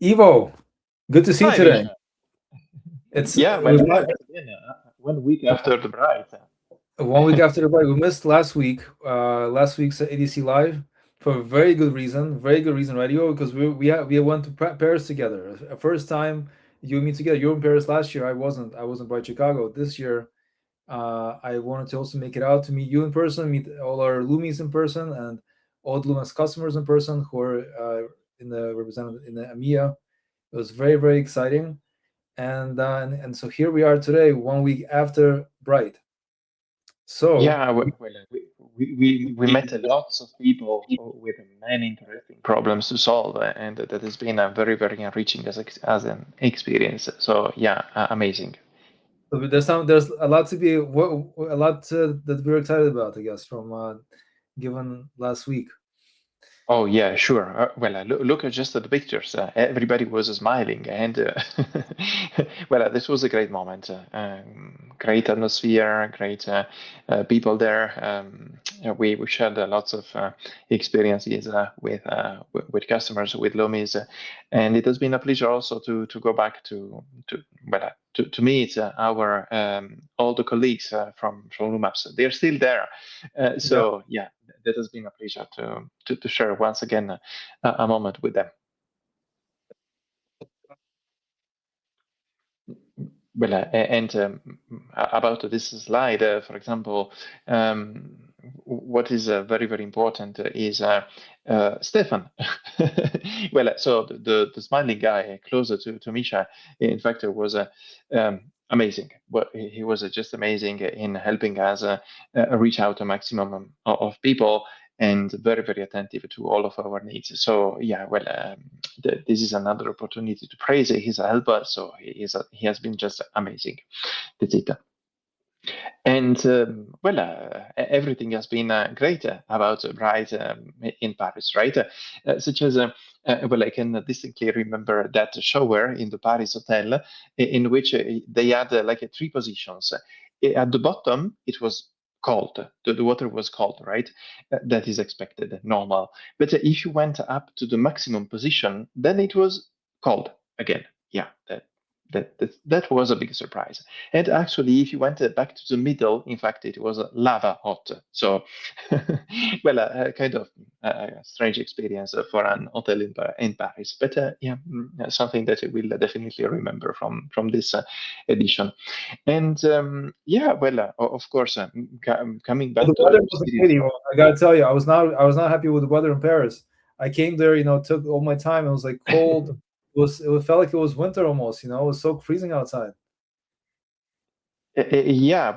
Ivo, good to see you Hi, today. Misha. It Yeah, was well, once again, 1 week after the bride. 1 week after the break. We missed last week, last week's ADC live for a very good reason. Very good reason, right, Ivo? Because we went to Paris together. First time you and me together. You were in Paris last year. I wasn't. I was in bright Chicago. This year, I wanted to also make it out to meet you in person, meet all our Lumis in person, and all the Lumis customers in person who are in the represented in the EMEA. It was very very exciting. And so here we are today, 1 week after Bright. So Yeah, we met a lots of people with many interesting problems to solve, and that has been a very enriching as an experience. So yeah, amazing. there's a lot to be a lot that we're excited about, I guess, from given last week. Oh yeah, sure. Look at just at the pictures. Everybody was smiling, and this was a great moment. Great atmosphere, great people there. We shared lots of experiences with customers, with Lomis, and it has been a pleasure also to go back to meet our all the colleagues from LumApps. They're still there, Yeah. so yeah, that has been a pleasure to share once again a moment with them. And about this slide, for example, um, what is very important is Stefan. So the smiling guy closer to Misha, in fact, was amazing. He was just amazing in helping us reach out a maximum of people and very attentive to all of our needs. So yeah, this is another opportunity to praise his helper. So he has been just amazing. That's it. And everything has been great about Bright in Paris, right? Such as I can distinctly remember that shower in the Paris hotel in which they had three positions. At the bottom, it was cold. The water was cold, right? That is expected, normal. But if you went up to the maximum position, then it was cold again. Yeah, that was a big surprise. And actually, if you went back to the middle, in fact, it was lava hot. So, a kind of strange experience for an hotel in Paris. But yeah, something that I will definitely remember from this edition. And of course, coming Well, back the to weather wasn't series. good, Ivo. I gotta tell you, I was not happy with the weather in Paris. I came there, took all my time. It was like cold. It felt like it was winter almost. It was so freezing outside. Yeah,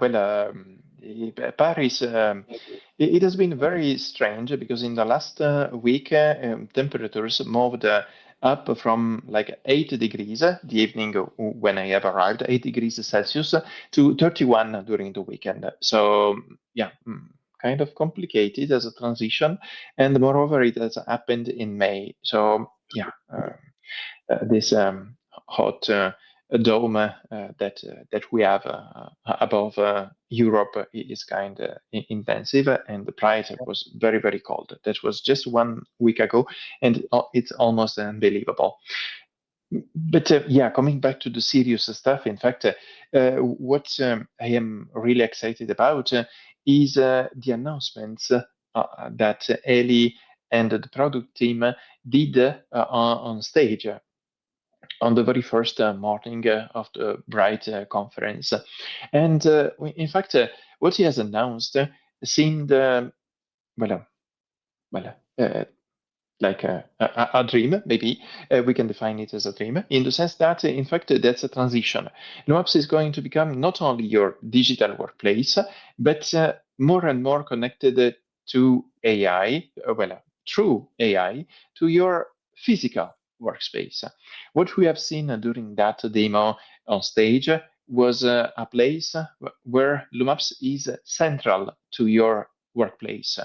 Paris, it has been very strange because in the last week, temperatures moved up from like 8 degrees the evening when I have arrived, 8 degrees Celsius to 31 during the weekend. So, yeah, kind of complicated as a transition. And moreover, it has happened in May. So, yeah, this hot dome that we have above Europe is kind of intensive, and the price was very cold. That was just 1 week ago, and it's almost unbelievable. But yeah, coming back to the serious stuff, in fact, what I am really excited about is the announcements that Eli and the product team did on stage on the very first morning of the Bright conference. And in fact, what he has announced seemed, well, uh, well, uh, like a dream, maybe we can define it as a dream, in the sense that, in fact, that's a transition. LumApps is going to become not only your digital workplace, but more and more connected to AI, through AI, to your physical workspace. What we have seen during that demo on stage was a place where LumApps is central to your workplace,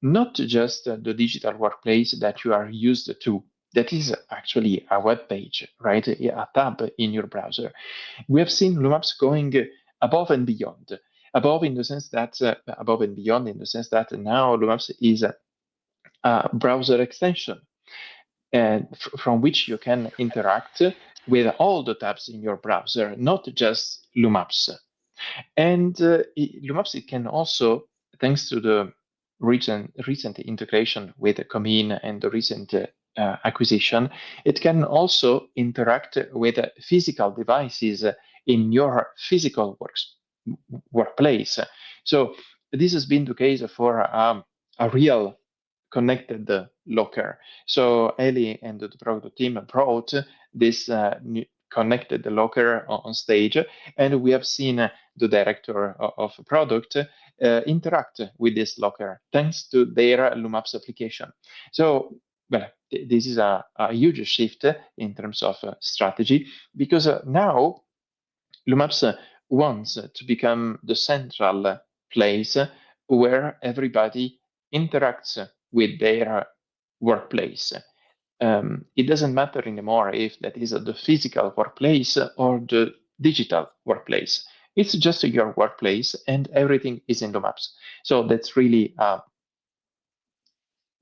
not just the digital workplace that you are used to. That is actually a web page, right? A tab in your browser. We have seen LumApps going above and beyond. Above and beyond in the sense that now LumApps is a browser extension. and from which you can interact with all the tabs in your browser, not just LumApps. And LumApps, it can also, thanks to the recent integration with Comin and the recent acquisition, it can also interact with physical devices in your physical workplace. So this has been the case for a real connected locker. So Eli and the product team brought this new connected locker on stage, and we have seen the director of product interact with this locker thanks to their LumApps application. So, well, this is a huge shift in terms of strategy because now LumApps wants to become the central place where everybody interacts with their workplace. It doesn't matter anymore if that is the physical workplace or the digital workplace. It's just your workplace, and everything is in LumApps. So that's really well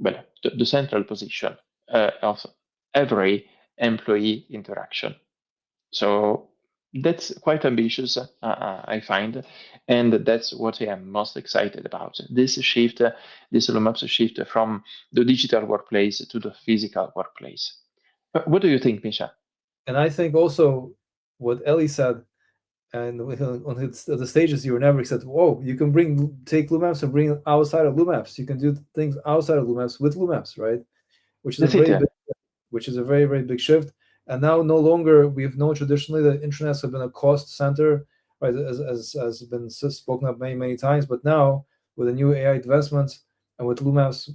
the central position of every employee interaction. So that's quite ambitious, I find, and that's what I am most excited about. This shift, this LumApps shift from the digital workplace to the physical workplace. What do you think, Misha? And I think also what Ellie said, and on the stages you were never said, "Whoa, you can take LumApps and bring it outside of LumApps. You can do things outside of LumApps with LumApps, right?" Which is a That's it. very big, which is a very very big shift. And now no longer we've known traditionally that intranets have been a cost center, right? As been spoken of many many times, but now with the new AI advancements and with LumApps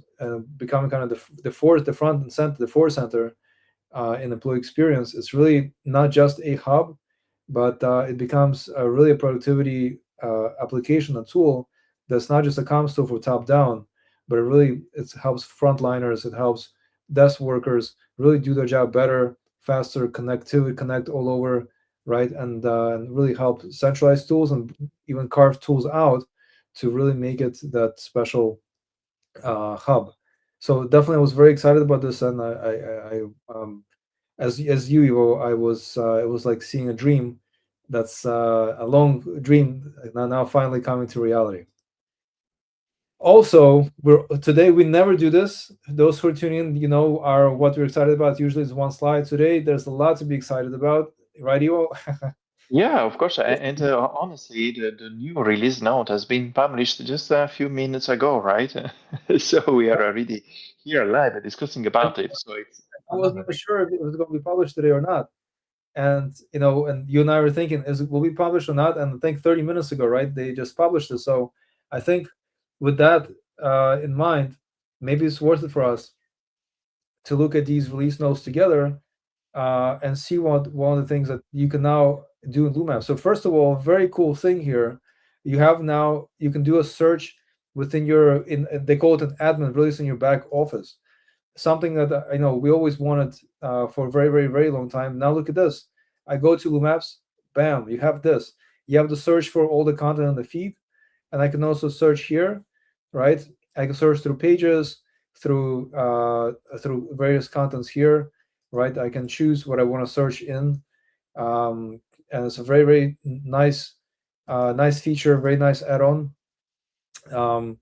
becoming kind of the front and center, the force center in employee experience, it's really not just a hub, but it becomes really a productivity application, a tool that's not just a comms tool for top down, but it helps frontliners, it helps desk workers really do their job better, faster, connect all over, right, and really help centralize tools and even carve tools out to really make it that special hub. So definitely, I was very excited about this, and as you, Ivo, I was it was like seeing a dream that's a long dream now finally coming to reality. Also, we never do this. Those who are tuning in, are what we're excited about. Usually, it's one slide. Today, there's a lot to be excited about, right, Ivo? Yeah, of course. And honestly, the new release note has been published just a few minutes ago, right? So we are already here live discussing And about it. So it's I wasn't even sure if it was going to be published today or not. And and you and I were thinking, will be published or not? And I think 30 minutes ago, right, they just published it. So I think with that in mind, maybe it's worth it for us to look at these release notes together and see what one of the things that you can now do in LumApps. So first of all, very cool thing here, you can do a search within they call it an admin release in your back office, something that I know we always wanted for a very, very, very long time. Now look at this. I go to LumApps, bam, you have this. You have the search for all the content on the feed, and I can also search here, right? I can search through pages, through various contents here, right? I can choose what I want to search in, and it's a very, very nice feature, very nice add-on. Um,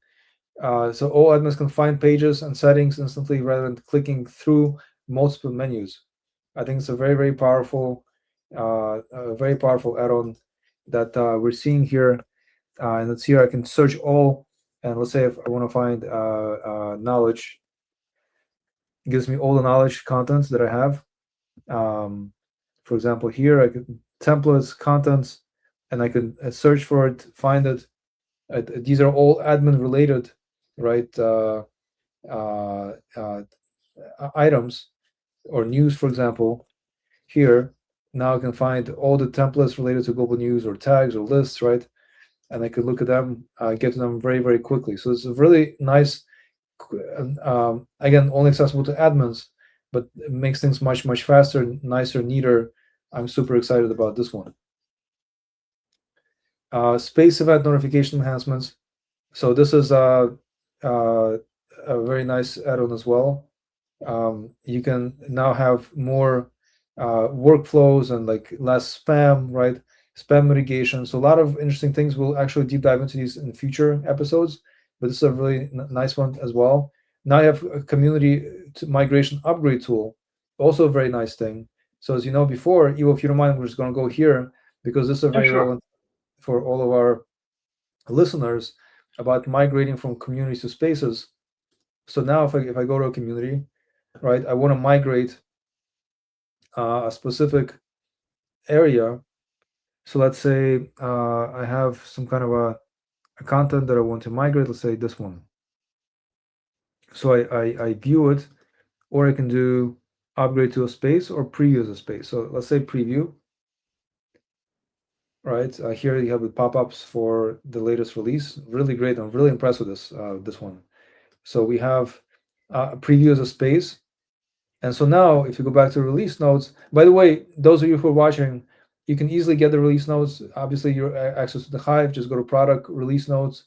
so all admins can find pages and settings instantly rather than clicking through multiple menus. I think it's a very powerful add-on that we're seeing here. And let's here I can search all, and let's say if I want to find knowledge, it gives me all the knowledge contents that I have. Um, for example, here I could templates, contents, and I can search for it, find it. These are all admin related, right? Uh, uh, items or news, for example, here. Now I can find all the templates related to global news or tags or lists, right? And I could look at them, get to them very, very quickly. So it's a really nice, again, only accessible to admins, but it makes things much, much faster, nicer, neater. I'm super excited about this one. Space event notification enhancements. So this is a very nice add-on as well. You can now have more workflows and like less spam, right? Spam mitigation. So a lot of interesting things. We'll actually deep dive into these in future episodes, but this is a really nice one as well. Now you have a community migration upgrade tool, also a very nice thing. So as you know before, Evo, if you don't mind, we're just going to go here because this is Yeah, very sure. relevant for all of our listeners about migrating from communities to spaces. So now if I go to a community, right, I want to migrate a specific area. So let's say I have some kind of a content that I want to migrate. Let's say this one. So I view it, or I can do upgrade to a space or preview as a space. So let's say preview, right? Here you have the pop-ups for the latest release. Really great. I'm really impressed with this one. So we have preview as a space. And so now, if you go back to release notes, by the way, those of you who are watching, you can easily get the release notes. Obviously, your access to the Hive, just go to product release notes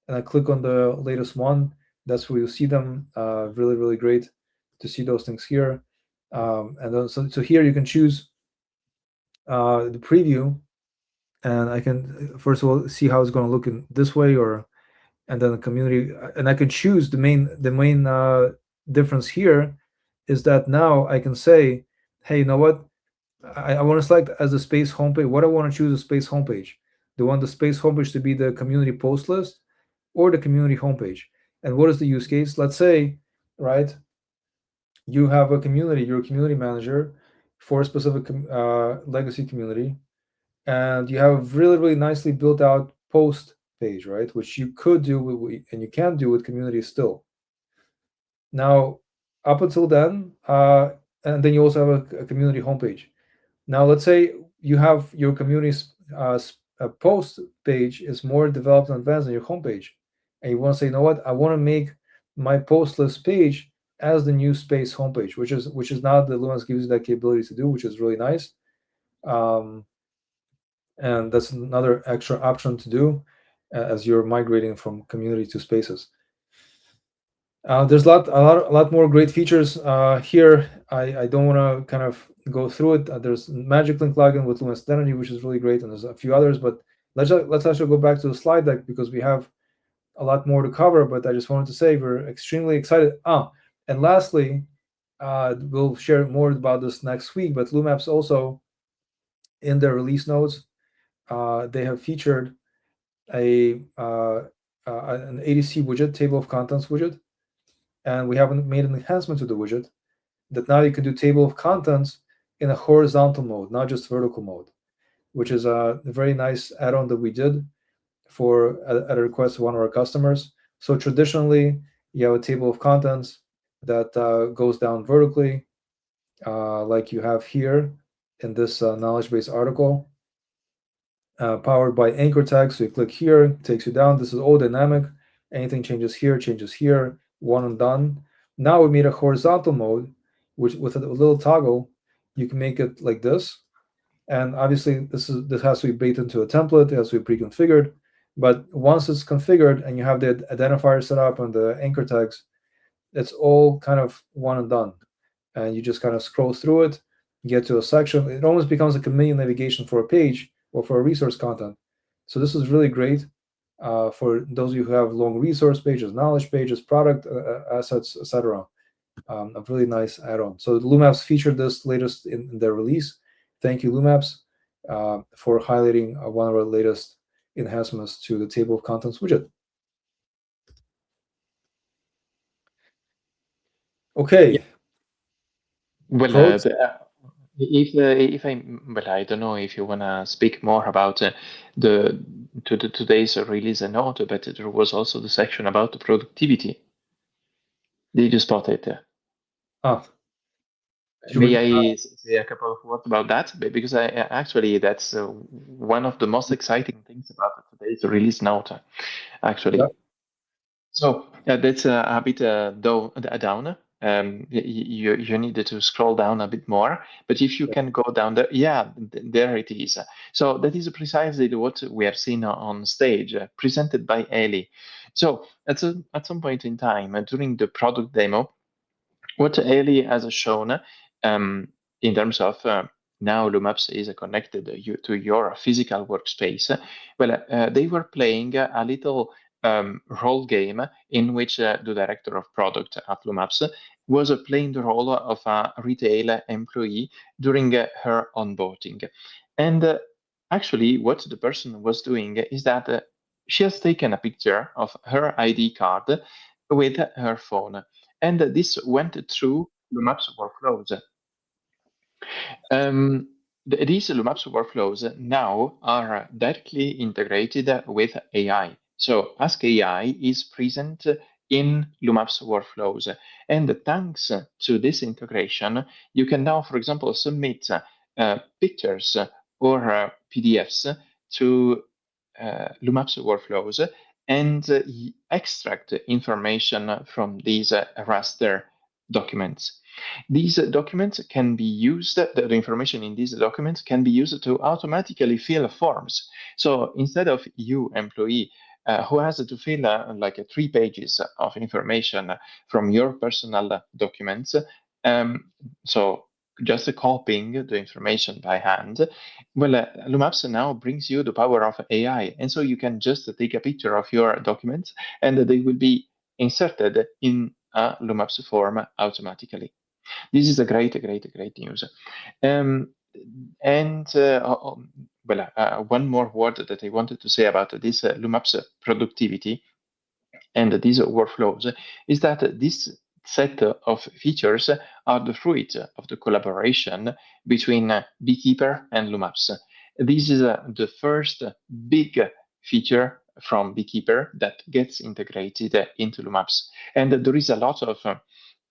and I click on the latest one. That's where you'll see them. Really, really great to see those things here. And then, so here you can choose the preview, and I can first of all see how it's going to look in this way, or and then the community, and I can choose the main difference here is that now I can say, hey, you know what? I want to select as the space homepage. What I want to choose a space homepage. Do I want the space homepage to be the community post list or the community homepage? And what is the use case? Let's say, right, you have a community, you're a community manager for a specific legacy community, and you have a really, really nicely built out post page, right, which you could do and you can do with community still. Now, up until then, and then you also have a community homepage. Now, let's say you have your community's post page is more developed and advanced than your homepage, and you want to say, you know what, I want to make my post list page as the new space homepage, which is now the Lumens gives you that capability to do, which is really nice. Um, and that's another extra option to do as you're migrating from community to spaces. There's a lot more great features here. I don't want to kind of go through it. There's Magic Link plugin with Luminous Identity, which is really great, and there's a few others. But let's actually go back to the slide deck because we have a lot more to cover. But I just wanted to say we're extremely excited. And lastly, we'll share more about this next week. But LumApps also in their release notes, they have featured a an ADC widget, table of contents widget, and we haven't made an enhancement to the widget that now you can do table of contents in a horizontal mode, not just vertical mode, which is a very nice add-on that we did for at a request of one of our customers. So traditionally, you have a table of contents that goes down vertically, like you have here in this knowledge base article, powered by anchor tags. So you click here, it takes you down. This is all dynamic. Anything changes here, one and done. Now we made a horizontal mode, which with a little toggle, you can make it like this. And obviously, this has to be baked into a template. It has to be pre-configured. But once it's configured and you have the identifier set up and the anchor tags, it's all kind of one and done. And you just kind of scroll through it, get to a section. It almost becomes like a mini navigation for a page or for a resource content. So this is really great for those of you who have long resource pages, knowledge pages, product assets, etc. A really nice add-on. So LumApps featured this latest in their release. Thank you, LumApps, for highlighting one of our latest enhancements to the table of contents widget. Okay, Yeah. Well, pros. if I well, I don't know if you wanna speak more about the today's release note, but there was also the section about the productivity. Did you spot it? Ah, should May we? I say a couple of words about that? Because actually that's one of the most exciting things about today's release note, Yeah, actually. So that's a bit down. You needed to scroll down a bit more, but if you can go down there, yeah, there it is. So that is precisely what we have seen on stage, presented by Ellie. So at some point in time during the product demo, What Ali has shown in terms of now LumApps is connected to your physical workspace. Well, they were playing a little role game in which the director of product at LumApps was playing the role of a retail employee during her onboarding. And actually, what the person was doing is that she has taken a picture of her ID card with her phone, and this went through LumApps workflows. Um, these LumApps workflows now are directly integrated with AI. So Ask AI is present in LumApps workflows. And thanks to this integration, you can now, for example, submit pictures or PDFs to LumApps workflows and extract information from these raster documents. These documents can be used, the information in these documents can be used to automatically fill forms. So instead of you, employee, who has to fill like 3 pages of information from your personal documents, um, so just copying the information by hand, well, LumApps now brings you the power of AI. And so you can just take a picture of your documents and they will be inserted in a LumApps form automatically. This is a great news. Um, and well, one more word that I wanted to say about this LumApps productivity and these workflows is that this set of features are the fruit of the collaboration between Beekeeper and LumApps. This is the first big feature from Beekeeper that gets integrated into LumApps. And there is a lot of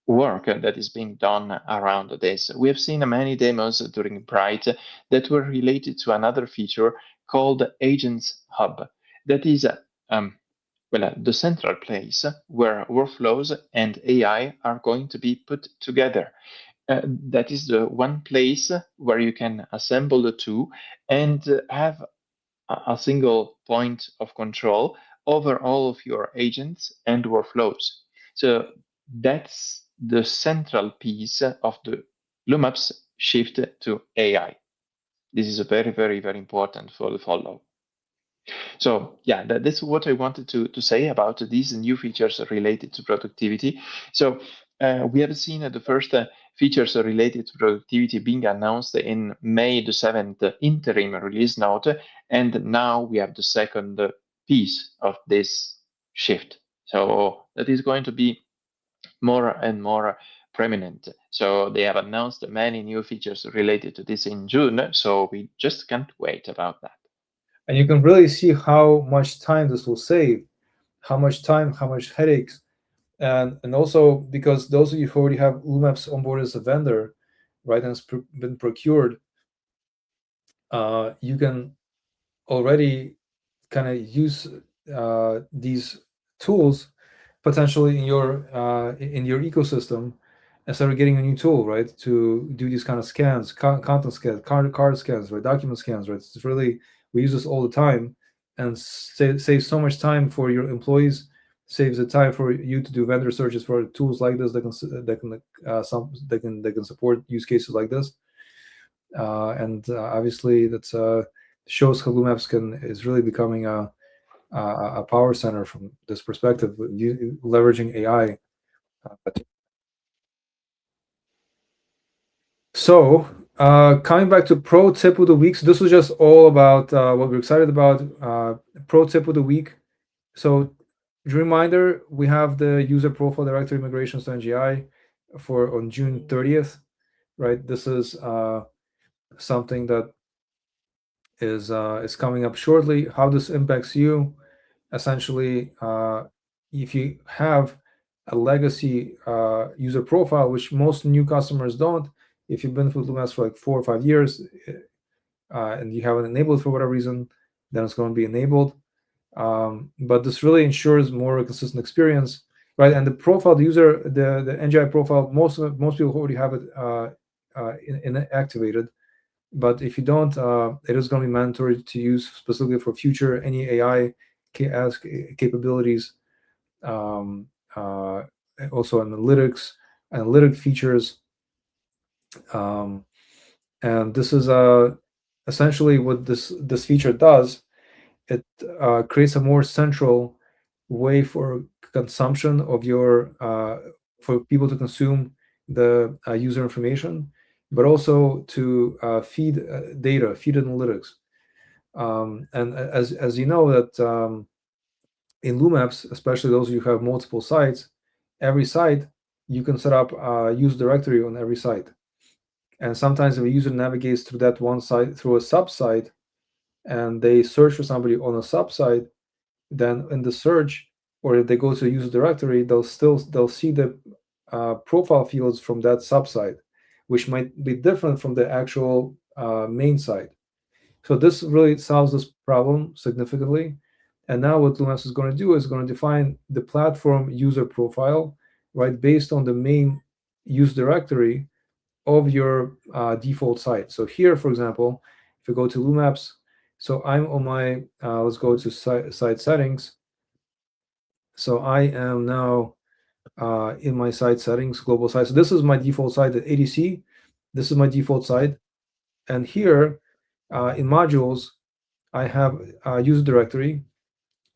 work that is being done around this. We have seen many demos during Bright that were related to another feature called Agents Hub. That is um, the central place where workflows and AI are going to be put together. That is the one place where you can assemble the two and have a single point of control over all of your agents and workflows. So that's the central piece of the LumApps shift to AI. This is a very important for the follow. So yeah, that's what I wanted to say about these new features related to productivity. So we have seen the first features related to productivity being announced in May the 7th interim release note, and now we have the second piece of this shift. So that is going to be more and more prominent. So they have announced many new features related to this in June, so we just can't wait about that. And you can really see how much time this will save, how much time, how much headaches, and also because those of you who already have LumApps on board as a vendor, right, and it's been procured, you can already kind of use these tools potentially in your ecosystem instead of getting a new tool, right, to do these kind of scans, content scans, card scans, right, document scans, right. It's really, we use this all the time, and saves so much time for your employees, saves the time for you to do vendor searches for tools like this that can support use cases like this, and obviously that's shows how LumApps can is really becoming a power center from this perspective, leveraging AI. So, coming back to pro tip of the week. So this was just all about what we're excited about. Pro tip of the week. So, reminder: we have the user profile directory migrations to NGI for on June 30th. Right. This is something that is coming up shortly. How this impacts you, essentially, if you have a legacy user profile, which most new customers don't, if you've been with Lumos for like 4 or 5 years, and you haven't enabled for whatever reason, then it's going to be enabled. But this really ensures more consistent experience, right? And the profile, the user, the NGI profile, most people already have it activated. But if you don't, it is going to be mandatory to use specifically for future any AI capabilities, um, uh, also analytics analytic features. Um, and this is essentially what this feature does. It creates a more central way for consumption of your for people to consume the user information, but also to feed data, feed analytics. And as you know that in LumApps, especially those you have multiple sites, every site you can set up a use directory on every site. And sometimes if a user navigates through that one site through a sub-site and they search for somebody on a sub-site, then in the search, or if they go to a user directory, they'll see the profile fields from that sub-site, which might be different from the actual main site. So this really solves this problem significantly. And now what LumApps is going to do is going to define the platform user profile, right, based on the main use directory of your default site. So here, for example, if you go to LumApps, so I'm on my, let's go to site settings. So I am now in my site settings, global site. So this is my default site at ADC. This is my default site. And here in modules, I have a user directory.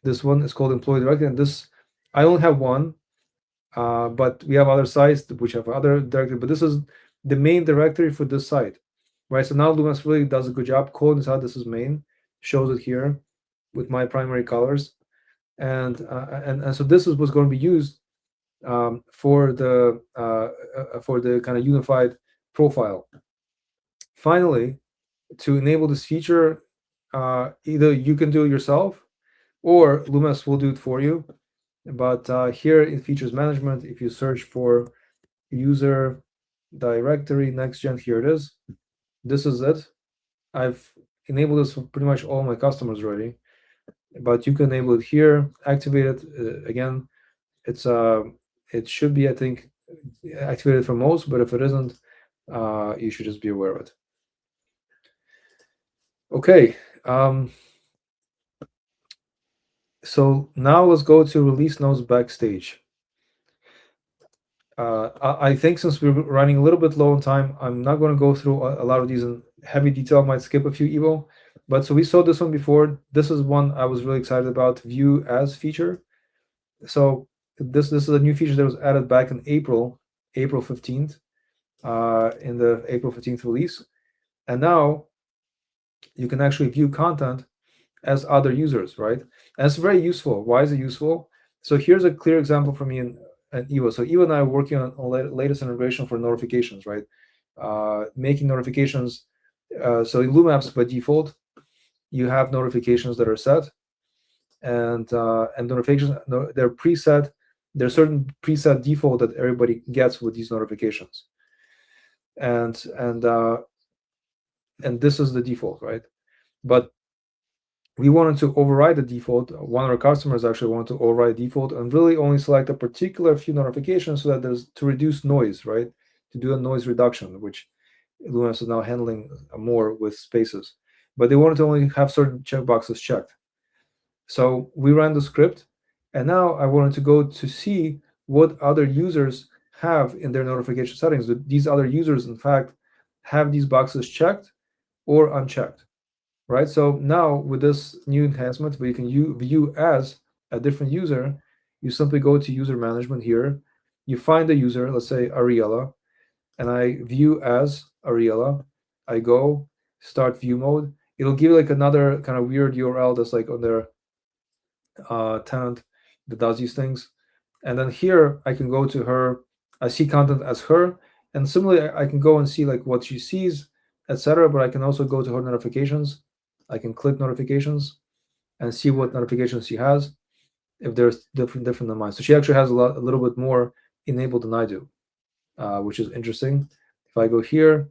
This one is called employee directory. And this, I only have one, but we have other sites which have other directory. But this is the main directory for this site, right? So now LumApps really does a good job calling this out. This is main, shows it here with my primary colors. And so this is what's going to be used for the kind of unified profile. Finally, to enable this feature, either you can do it yourself or LumApps will do it for you. But here in features management, if you search for user directory next-gen, here it is. This is it. I've enabled this for pretty much all my customers already, but you can enable it here, activate it. Again, it should be, I think, activated for most, but if it isn't, you should just be aware of it. Okay, so now let's go to release notes Backstage. I think since we're running a little bit low on time, I'm not going to go through a lot of these in heavy detail. I might skip a few, Evo. But so we saw this one before. This is one I was really excited about, view as feature. So this is a new feature that was added back in April 15th, in the April 15th release. And now you can actually view content as other users, right? And it's very useful. Why is it useful? So here's a clear example for me and Evo. So Evo and I are working on latest integration for notifications, right? Making notifications. So in LumApps by default, you have notifications that are set, and notifications, they're preset. There's certain preset default that everybody gets with these notifications, and this is the default, right? But we wanted to override the default. One of our customers actually wanted to override default and really only select a particular few notifications so that there's to reduce noise, right? To do a noise reduction, which LumApps is now handling more with spaces. But they wanted to only have certain checkboxes checked. So we ran the script, and now I wanted to go to see what other users have in their notification settings. These other users, in fact, have these boxes checked or unchecked, right? So now with this new enhancement where you can view as a different user, you simply go to user management here, you find the user, let's say Ariella, and I view as Ariella. I go start view mode. It'll give you like another kind of weird URL that's like on their tenant that does these things. And then here I can go to her, I see content as her, and similarly I can go and see like what she sees, etc. But I can also go to her notifications. I can click notifications and see what notifications she has, if there's different than mine. So she actually has a little bit more enabled than I do, which is interesting. If I go here,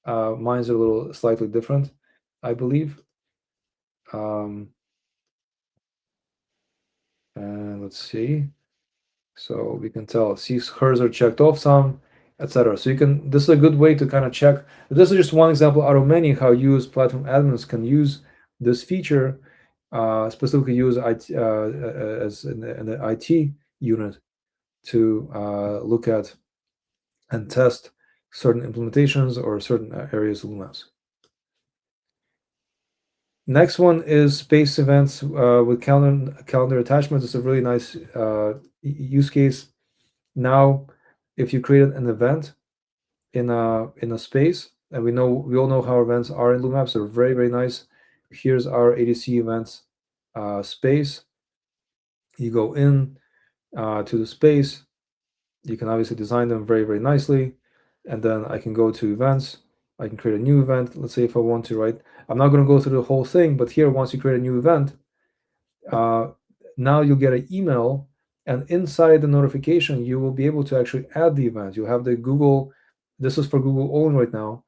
mine's a little slightly different, I believe. And let's see. So we can tell, see hers are checked off some, etc. So you can, this is a good way to kind of check. This is just one example out of many how you as platform admins can use this feature, specifically use IT, as in the IT unit to look at and test certain implementations or certain areas of LumApps. Next one is space events with calendar attachments. It's a really nice use case. Now, if you created an event in a space, and we all know how events are in LumApps, they're very very nice. Here's our ADC events space. You go in to the space. You can obviously design them very very nicely, and then I can go to events. I can create a new event. Let's say if I want to, right? I'm not going to go through the whole thing, but here, once you create a new event, uh, now you'll get an email, and inside the notification you will be able to actually add the event. You have the Google, this is for Google only right now,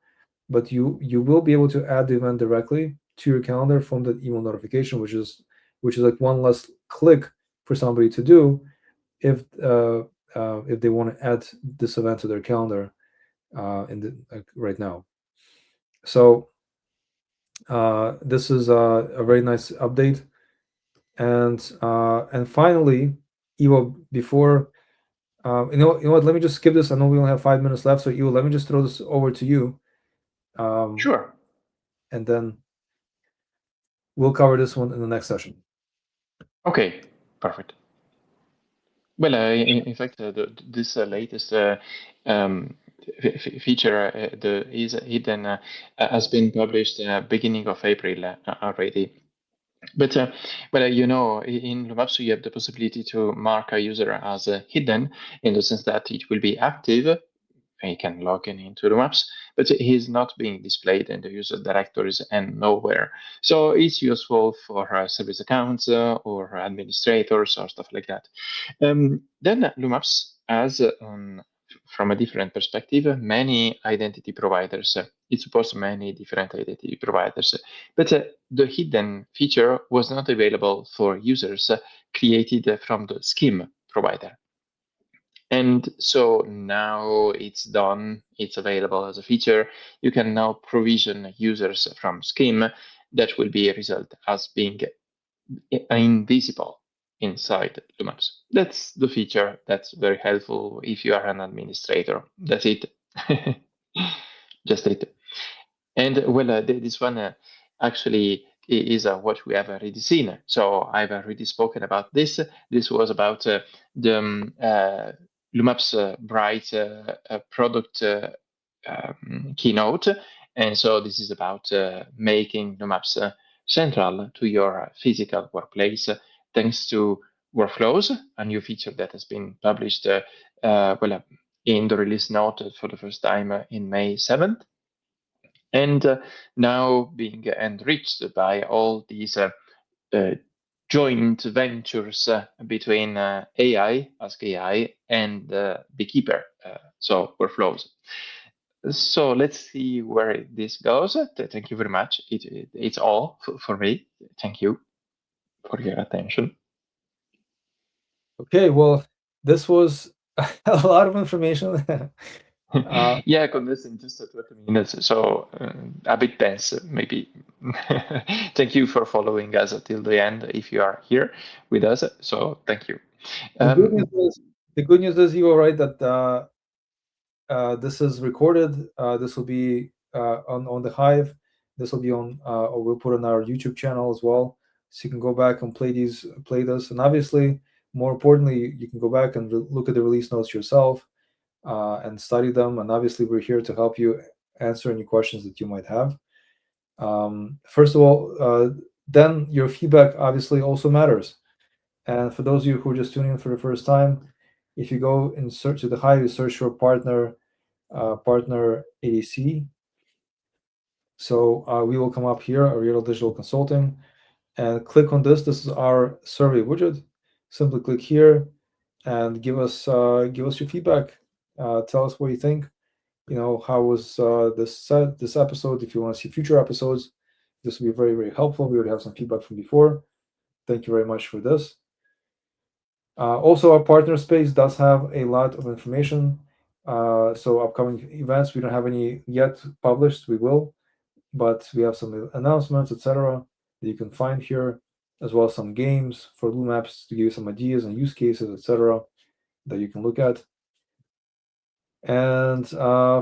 but you will be able to add the event directly to your calendar from the email notification, which is like one less click for somebody to do if they want to add this event to their calendar in the right now. So this is a very nice update. And finally, Ivo, before you know what, let me just skip this. I know we only have 5 minutes left, so Ivo, let me just throw this over to you, um, Sure. and then we'll cover this one in the next session. Okay, perfect. Well, in fact, this latest feature, the is hidden, has been published beginning of April already. But in LumApps, you have the possibility to mark a user as hidden in the sense that it will be active. He can log in into the maps, but he's not being displayed in the user directories and nowhere. So it's useful for service accounts or administrators or stuff like that. Then LumApps has, from a different perspective, many identity providers. It supports many different identity providers, but the hidden feature was not available for users created from the scheme provider. And so now it's done, it's available as a feature. You can now provision users from Scheme that will be a result as being invisible inside LumApps. That's the feature that's very helpful if you are an administrator. That's it. Just it. And well, this one actually is what we have already seen. So I've already spoken about this. This was about the LumApps Bright product keynote. And so this is about making LumApps central to your physical workplace thanks to workflows, a new feature that has been published in the release note for the first time in May 7th. And now being enriched by all these joint ventures between AI, Ask AI, and Beekeeper, so workflows. So let's see where this goes. Thank you very much. It's all for me. Thank you for your attention. Okay, well, this was a lot of information. Yeah, condensed in just 20 minutes, so a bit dense, maybe. Thank you for following us till the end if you are here with us. So thank you. the good Um, news is, the good news is, you were right that this is recorded. This will be on the Hive. This will be on, or we'll put on our YouTube channel as well, so you can go back and play this, and obviously, more importantly, you can go back and look at the release notes yourself and study them. And obviously, we're here to help you answer any questions that you might have. First of all, then your feedback obviously also matters. And for those of you who are just tuning in for the first time, if you go and search to the Hive, you search for partner ADC. So we will come up here, Ariel Digital Consulting, and click on this. This is our survey widget. Simply click here and give us your feedback. Tell us what you think. You know, how was this episode? If you want to see future episodes, this will be very very helpful. We already have some feedback from before. Thank you very much for this. Also, our partner space does have a lot of information. So upcoming events, we don't have any yet published. We will, but we have some announcements, etc., that you can find here, as well as some games for LumApps to give you some ideas and use cases, etc., that you can look at. And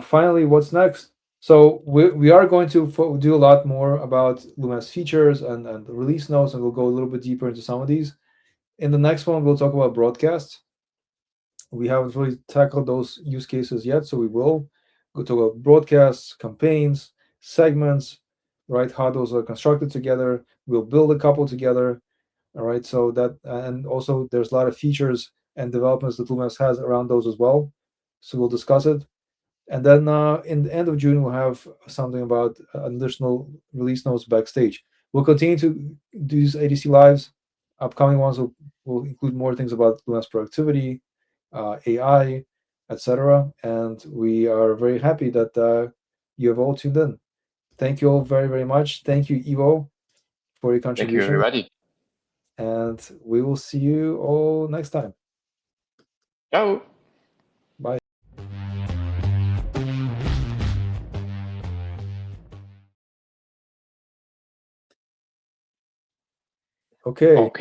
finally, what's next? So we are going to do a lot more about LumApps features and release notes, and we'll go a little bit deeper into some of these. In the next one, we'll talk about broadcasts. We haven't really tackled those use cases yet, so we will. We'll talk about broadcasts, campaigns, segments, right? How those are constructed together. We'll build a couple together, all right. So that, and also there's a lot of features and developments that LumApps has around those as well. So we'll discuss it. And then in the end of June, we'll have something about additional release notes backstage. We'll continue to do these ADC lives. Upcoming ones will include more things about LumApps productivity, AI, etc. And we are very happy that you have all tuned in. Thank you all very, very much. Thank you, Ivo, for your Thank you, contribution. everybody. And we will see you all next time. Ciao. Bye. Okay. Okay.